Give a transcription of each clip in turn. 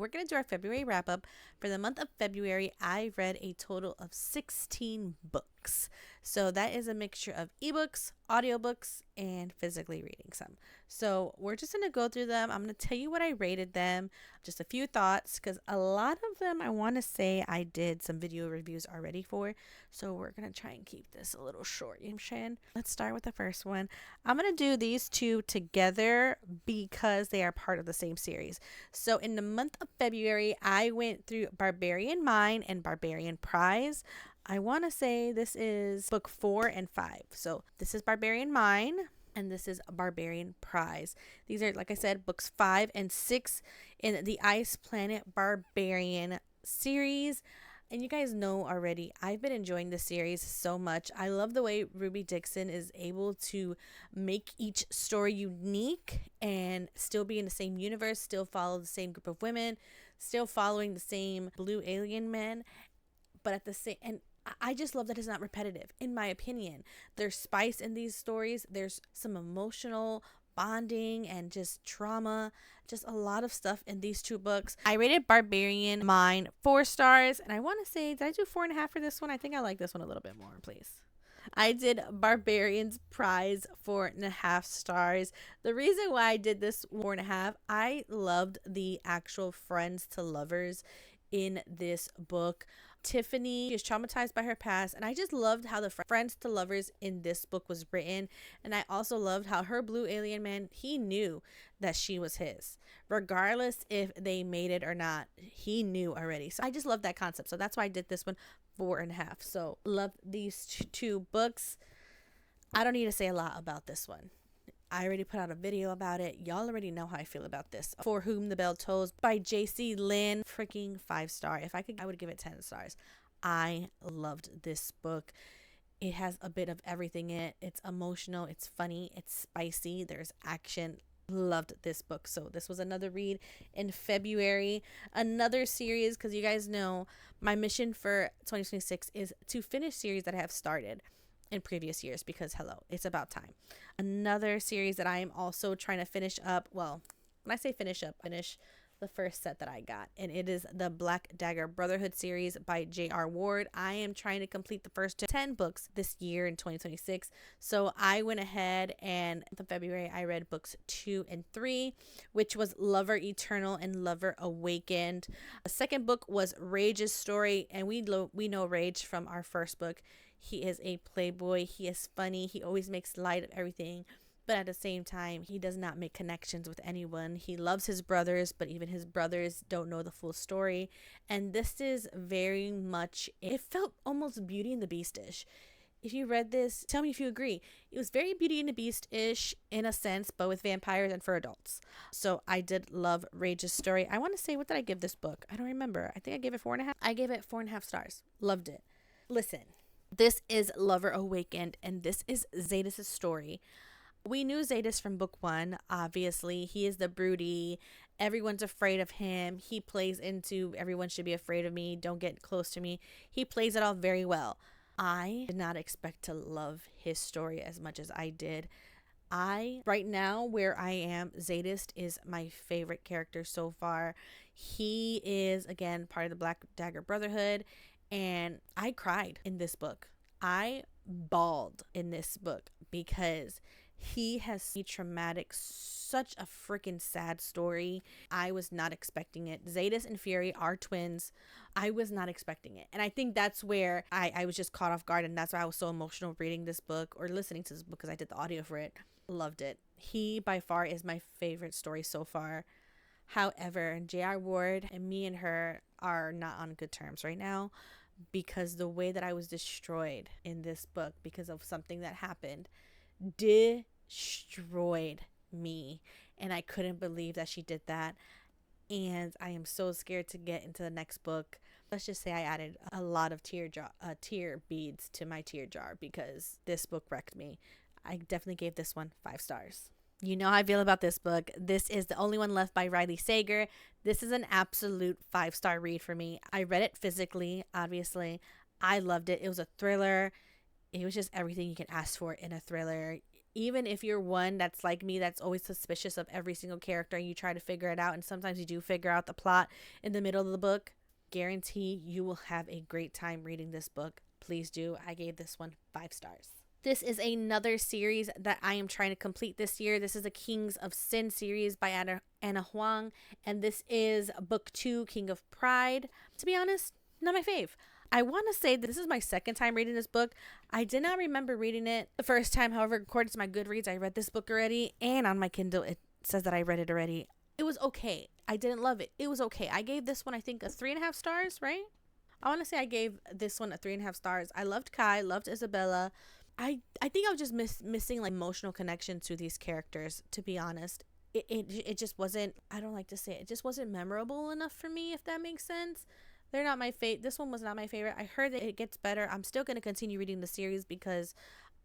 We're going to do our February wrap up. For the month of February, I read a total of 16 books. So that is a mixture of ebooks, audiobooks, and physically reading some. So we're just going to go through them. I'm going to tell you what I rated them, just a few thoughts, because a lot of them I want to say I did some video reviews already for. So we're going to try and keep this a little short. You know what I'm saying? Let's start with the first one. I'm going to do these two together because they are part of the same series. So in the month of February, I went through Barbarian Mine and Barbarian Prize. I want to say this is book 4 and 5. So this is Barbarian Mine and this is Barbarian Prize. These are, like I said, books 5 and 6 in the Ice Planet Barbarian series. And you guys know already, I've been enjoying this series so much. I love the way Ruby Dixon is able to make each story unique and still be in the same universe, still follow the same group of women, still following the same blue alien men, but at the same, and I just love that it's not repetitive, in my opinion. There's spice in these stories. There's some emotional bonding and just trauma, just a lot of stuff in these two books. I rated Barbarian Mine 4 stars, and I want to say, did I do 4.5 for this one? I think I like this one a little bit more, please. I did Barbarian's Prize 4.5 stars. The reason why I did this 4.5, I loved the actual friends to lovers in this book. Tiffany is traumatized by her past, and I just loved how the friends to lovers in this book was written. And I also loved how her blue alien man, he knew that she was his, regardless if they made it or not. He knew already. So I just love that concept. So that's why I did this one 4.5. So love these two books. I don't need to say a lot about this one. I already put out a video about it. Y'all already know how I feel about this. For Whom the Bell Tolls by J.C. Lynn. Freaking 5 star. If I could, I would give it 10 stars. I loved this book. It has a bit of everything in it. It's emotional. It's funny. It's spicy. There's action. Loved this book. So this was another read in February. Another series, because you guys know my mission for 2026 is to finish series that I have started in previous years, because hello, it's about time. Another series that I am also trying to finish up, well, when I say finish up, finish the first set that I got, and it is the Black Dagger Brotherhood series by J.R. Ward. I am trying to complete the first 10 books this year in 2026. So I went ahead and in February I read books 2 and 3, which was Lover Eternal and Lover Awakened. The second book was Rage's story, and we know Rage from our first book. He is a playboy. He is funny. He always makes light of everything. But at the same time, he does not make connections with anyone. He loves his brothers, but even his brothers don't know the full story. And this is very much, it felt almost Beauty and the Beast-ish. If you read this, tell me if you agree. It was very Beauty and the Beast-ish in a sense, but with vampires and for adults. So I did love Rage's story. I want to say, what did I give this book? I don't remember. I think I gave it 4.5. I gave it 4.5 stars. Loved it. Listen. This is Lover Awakened, and this is Zadis' story. We knew Zadis from book 1, obviously. He is the broody. Everyone's afraid of him. He plays into everyone should be afraid of me. Don't get close to me. He plays it off very well. I did not expect to love his story as much as I did. Right now, where I am, Zadis is my favorite character so far. He is, again, part of the Black Dagger Brotherhood. And I cried in this book. I bawled in this book because he has a traumatic, such a freaking sad story. I was not expecting it. Zadis and Fury are twins. I was not expecting it. And I think that's where I was just caught off guard. And that's why I was so emotional reading this book or listening to this book, because I did the audio for it. Loved it. He by far is my favorite story so far. However, J.R. Ward and me and her are not on good terms right now, because the way that I was destroyed in this book because of something that happened destroyed me, and I couldn't believe that she did that. And I am so scared to get into the next book. Let's just say I added a lot of tear beads to my tear jar because this book wrecked me. I definitely gave this one 5 stars. You know how I feel about this book. This is The Only One Left by Riley Sager. This is an absolute 5-star read for me. I read it physically, obviously. I loved it. It was a thriller. It was just everything you can ask for in a thriller. Even if you're one that's like me, that's always suspicious of every single character, and you try to figure it out, and sometimes you do figure out the plot in the middle of the book, guarantee you will have a great time reading this book. Please do. I gave this one 5 stars. This is another series that I am trying to complete this year. This is the Kings of Sin series by Anna Huang, and this is book 2, King of Pride. To be honest, not my fave. I want to say this is my second time reading this book. I did not remember reading it the first time. However, according to my Goodreads, I read this book already, and on my Kindle, it says that I read it already. It was okay. I didn't love it. It was okay. I gave this one, I think, a 3.5 stars, right? I want to say I gave this one a 3.5 stars. I loved Kai, loved Isabella. I think I was just missing like emotional connection to these characters, to be honest. It just wasn't, I don't like to say it just wasn't memorable enough for me, if that makes sense. They're not my favorite. This one was not my favorite. I heard that it gets better. I'm still going to continue reading the series because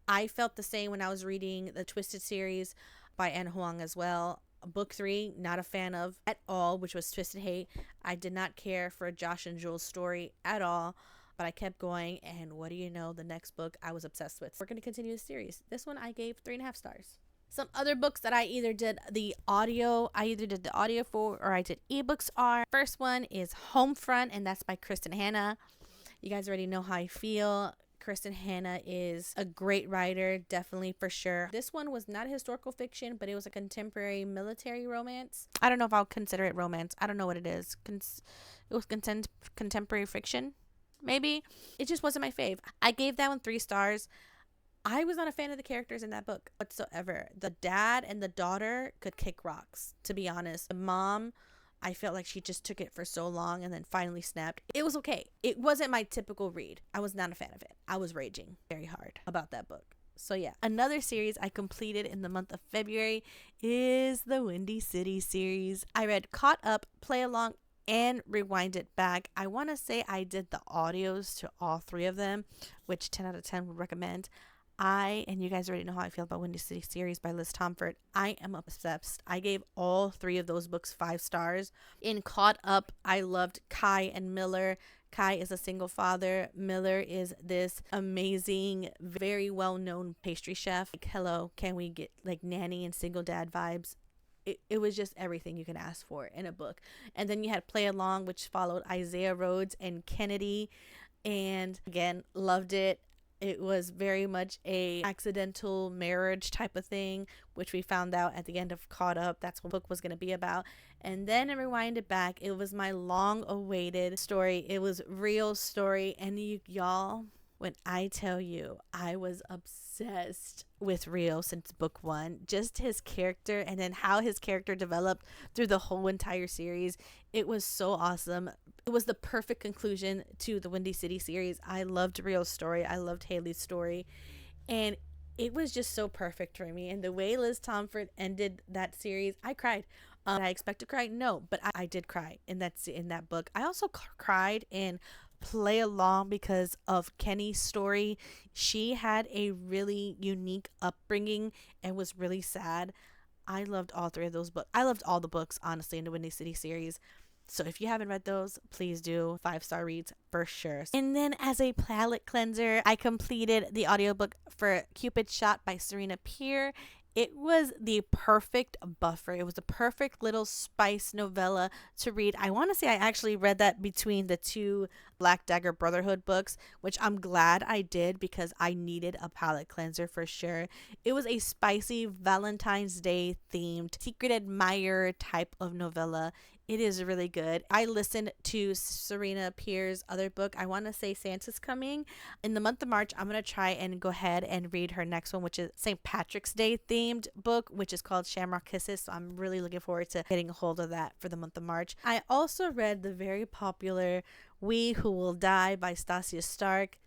I felt the same when I was reading the Twisted series by Anne Huang as well. Book 3, not a fan of at all, which was Twisted Hate. I did not care for Josh and Jules' story at all, but I kept going, and what do you know, the next book I was obsessed with. We're going to continue the series. This one I gave 3.5 stars. Some other books that I either did the audio for, or I did ebooks are. First one is Homefront, and that's by Kristen Hanna. You guys already know how I feel. Kristen Hanna is a great writer, definitely, for sure. This one was not a historical fiction, but it was a contemporary military romance. I don't know if I'll consider it romance. I don't know what it is. It was contemporary fiction, maybe. It just wasn't my fave. I gave that one 3 stars. I was not a fan of the characters in that book whatsoever. The dad and the daughter could kick rocks, to be honest. The mom, I felt like she just took it for so long and then finally snapped. It was okay. It wasn't my typical read. I was not a fan of it. I was raging very hard about that book. So yeah, another series I completed in the month of February is the Windy City series. I read Caught Up, Play Along, and Rewind It Back. I want to say I did the audios to all 3 of them, which 10 out of 10 would recommend. And you guys already know how I feel about Windy City series by Liz Tomford. I am obsessed. I gave all 3 of those books 5 stars. In Caught Up, I loved Kai and Miller. Kai is a single father. Miller is this amazing, very well-known pastry chef. Like, hello, can we get like nanny and single dad vibes? It was just everything you can ask for in a book. And then you had Play Along, which followed Isaiah Rhodes and Kennedy. And again, loved it. It was very much a accidental marriage type of thing, which we found out at the end of Caught Up. That's what the book was going to be about. And then I Rewind It Back. It was my long-awaited story. It was Rio's story. And y'all, when I tell you, I was obsessed with Rio since book 1. Just his character, and then how his character developed through the whole entire series. It was so awesome. It was the perfect conclusion to the Windy City series. I loved Rio's story. I loved Haley's story. And it was just so perfect for me. And the way Liz Tomford ended that series, I cried. Did I expect to cry? No, but I did cry in that book. I also cried in Play Along because of Kenny's story. She had a really unique upbringing and was really sad. I loved all 3 of those books. I loved all the books, honestly, in the Windy City series. So if you haven't read those, please do. 5-star reads for sure. And then as a palate cleanser, I completed the audiobook for Cupid Shot by Serena Peer. It was the perfect buffer. It was the perfect little spice novella to read. I want to say I actually read that between the 2 Black Dagger Brotherhood books, which I'm glad I did because I needed a palate cleanser for sure. It was a spicy Valentine's Day themed secret admirer type of novella. It is really good. I listened to Serena Peer's other book. I want to say Santa's Coming. In the month of March, I'm going to try and go ahead and read her next one, which is St. Patrick's Day themed book, which is called Shamrock Kisses. So I'm really looking forward to getting a hold of that for the month of March. I also read the very popular We Who Will Die by Stasia Stark.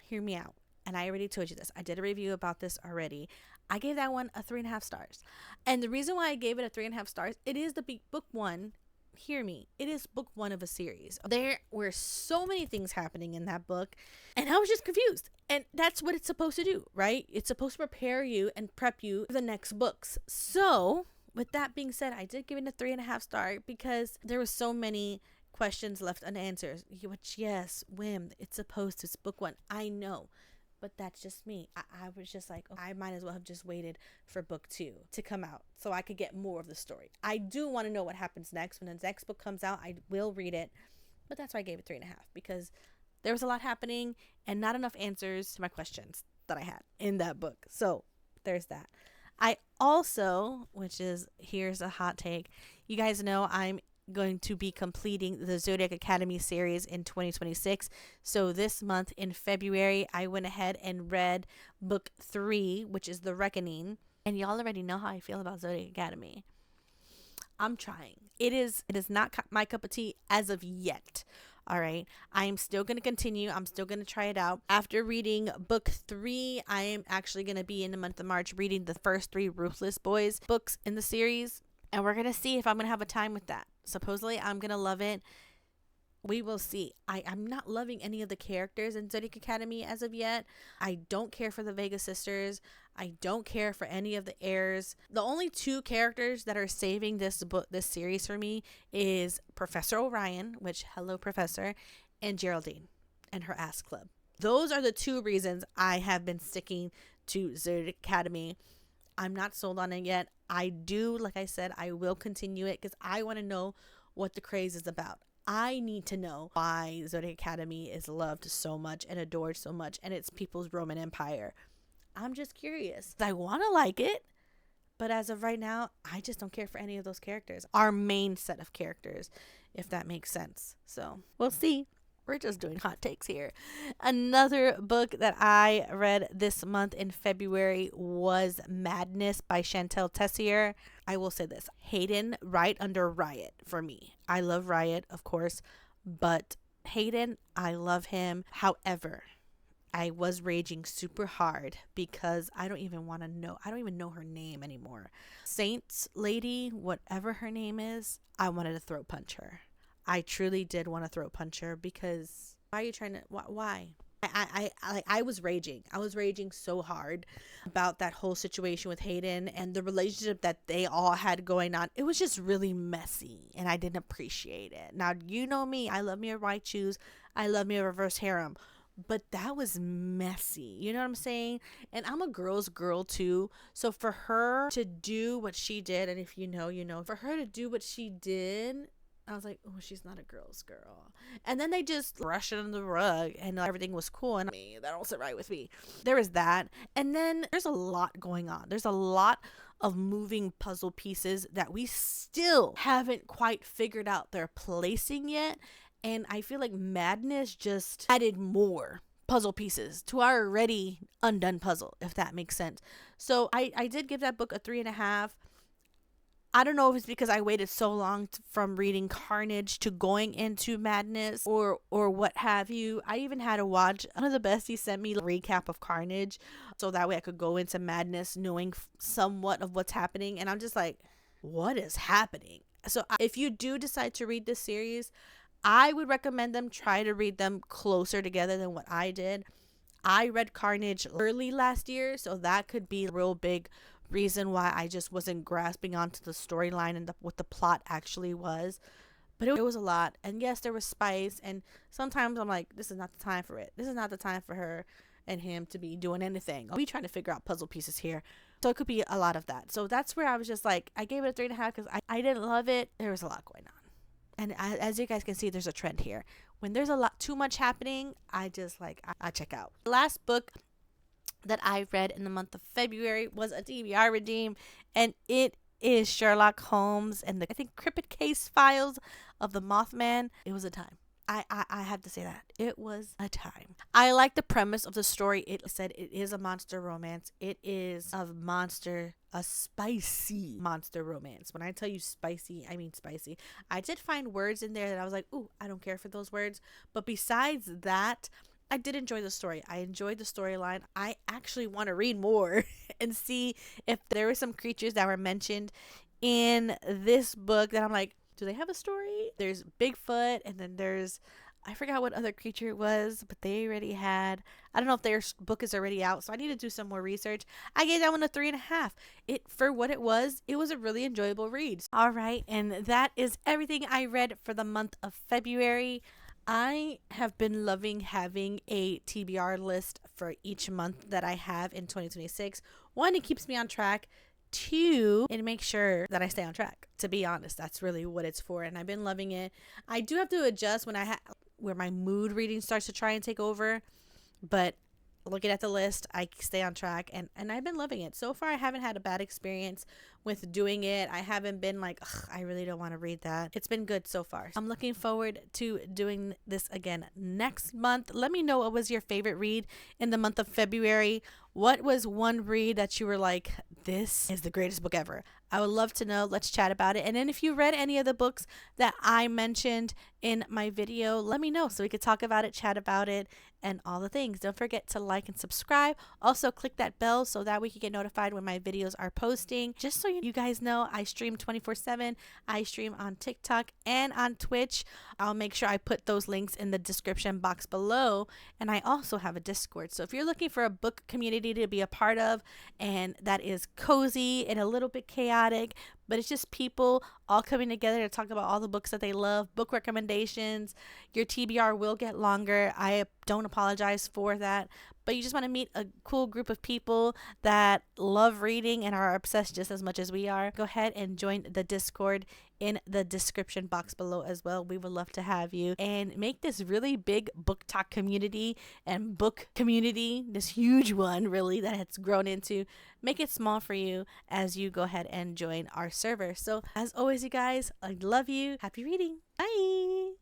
Hear me out. And I already told you this. I did a review about this already. I gave that one a 3.5 stars. And the reason why I gave it a 3.5 stars, it is the book 1. Hear me. It is book 1 of a series. There were so many things happening in that book, and I was just confused. And that's what it's supposed to do, right? It's supposed to prepare you and prep you for the next books. So, with that being said, I did give it a 3.5 star because there were so many questions left unanswered. Which, yes, it's supposed to. It's book 1. I know. But that's just me. I was just like, oh, I might as well have just waited for book 2 to come out so I could get more of the story. I do want to know what happens next. When the next book comes out, I will read it. But that's why I gave it 3.5, because there was a lot happening and not enough answers to my questions that I had in that book. So there's that. I also, which is, here's a hot take. You guys know I'm going to be completing the Zodiac Academy series in 2026. So this month in February, I went ahead and read book 3, which is The Reckoning. And y'all already know how I feel about Zodiac Academy. I'm trying. It is not my cup of tea as of yet. All right. I am still going to continue. I'm still going to try it out. After reading book 3, I am actually going to be in the month of March reading the first 3 Ruthless Boys books in the series. And we're going to see if I'm going to have a time with that. Supposedly, I'm going to love it. We will see. I'm not loving any of the characters in Zodiac Academy as of yet. I don't care for the Vega sisters. I don't care for any of the heirs. The only 2 characters that are saving this series for me is Professor Orion, which, hello, Professor, and Geraldine and her ass club. Those are the 2 reasons I have been sticking to Zodiac Academy. I'm not sold on it yet. I do, like I said, I will continue it because I want to know what the craze is about. I need to know why Zodiac Academy is loved so much and adored so much, and it's people's Roman Empire. I'm just curious. I want to like it, but as of right now, I just don't care for any of those characters. Our main set of characters, if that makes sense. So we'll see. We're just doing hot takes here. Another book that I read this month in February was Madness by Chantel Tessier. I will say this. Hayden, right under Riot for me. I love Riot, of course, but Hayden, I love him. However, I was raging super hard because I don't even know her name anymore. Saints lady, whatever her name is, I wanted to throat punch her. I truly did want to throat punch her because why are you trying to, why? I was raging. I was raging so hard about that whole situation with Hayden and the relationship that they all had going on. It was just really messy and I didn't appreciate it. Now, you know me. I love me a right choose. I love me a reverse harem. But that was messy. You know what I'm saying? And I'm a girl's girl too. So for her to do what she did, and if you know, you know, for her to do what she did, I was like, oh, she's not a girl's girl. And then they just brushed it under the rug and everything was cool. And that don't sit right with me. There was that. And then there's a lot going on. There's a lot of moving puzzle pieces that we still haven't quite figured out their placing yet. And I feel like Madness just added more puzzle pieces to our already undone puzzle, if that makes sense. So I did give that book a 3.5. I don't know if it's because I waited so long from reading Carnage to going into Madness or what have you. I even had to watch, one of the besties sent me a recap of Carnage so that way I could go into Madness knowing somewhat of what's happening. And I'm just like, what is happening? So if you do decide to read this series, I would recommend them try to read them closer together than what I did. I read Carnage early last year, so that could be a real big reason why I just wasn't grasping onto the storyline and what the plot actually was. But it was a lot. And yes, there was spice. And sometimes I'm like, this is not the time for it. This is not the time for her and him to be doing anything. We trying to figure out puzzle pieces here. So it could be a lot of that. So that's where I was just like, I gave it a 3.5 because I didn't love it. There was a lot going on. And as you guys can see, there's a trend here. When there's a lot too much happening, I just like, I check out. The last book that I read in the month of February was a TBR redeem, and it is Sherlock Holmes and the, I think, Cryptid Case Files of the Mothman. It was a time. I have to say that. It was a time. I like the premise of the story. It said it is a monster romance. It is a spicy monster romance. When I tell you spicy, I mean spicy. I did find words in there that I was like, ooh, I don't care for those words. But besides that, I did enjoy the story. I enjoyed the storyline. I actually want to read more and see if there were some creatures that were mentioned in this book that I'm like, do they have a story? There's Bigfoot, and then there's, I forgot what other creature it was, but they already had, I don't know if their book is already out, so I need to do some more research. I gave that one a 3.5. For what it was a really enjoyable read. All right, and that is everything I read for the month of February. I have been loving having a TBR list for each month that I have in 2026. One, it keeps me on track. Two, it makes sure that I stay on track. To be honest, that's really what it's for, and I've been loving it. I do have to adjust when where my mood reading starts to try and take over, but looking at the list, I stay on track, and I've been loving it. So far, I haven't had a bad experience with doing it. I haven't been like, ugh, I really don't want to read that. It's been good so far. I'm looking forward to doing this again next month. Let me know what was your favorite read in the month of February. What was one read that you were like, this is the greatest book ever? I would love to know. Let's chat about it. And then if you read any of the books that I mentioned in my video, let me know so we could talk about it, chat about it, and all the things. Don't forget to like and subscribe. Also, click that bell so that we can get notified when my videos are posting. Just so you guys know, I stream 24/7. I stream on TikTok and on Twitch. I'll make sure I put those links in the description box below. And I also have a Discord. So if you're looking for a book community to be a part of, and that is cozy and a little bit chaotic, but it's just people all coming together to talk about all the books that they love, book recommendations. Your TBR will get longer. I don't apologize for that. But you just want to meet a cool group of people that love reading and are obsessed just as much as we are. Go ahead and join the Discord in the description box below as well. We would love to have you and make this really big book talk community and book community, this huge one really that it's grown into. Make it small for you as you go ahead and join our server. So as always, you guys, I love you. Happy reading. Bye.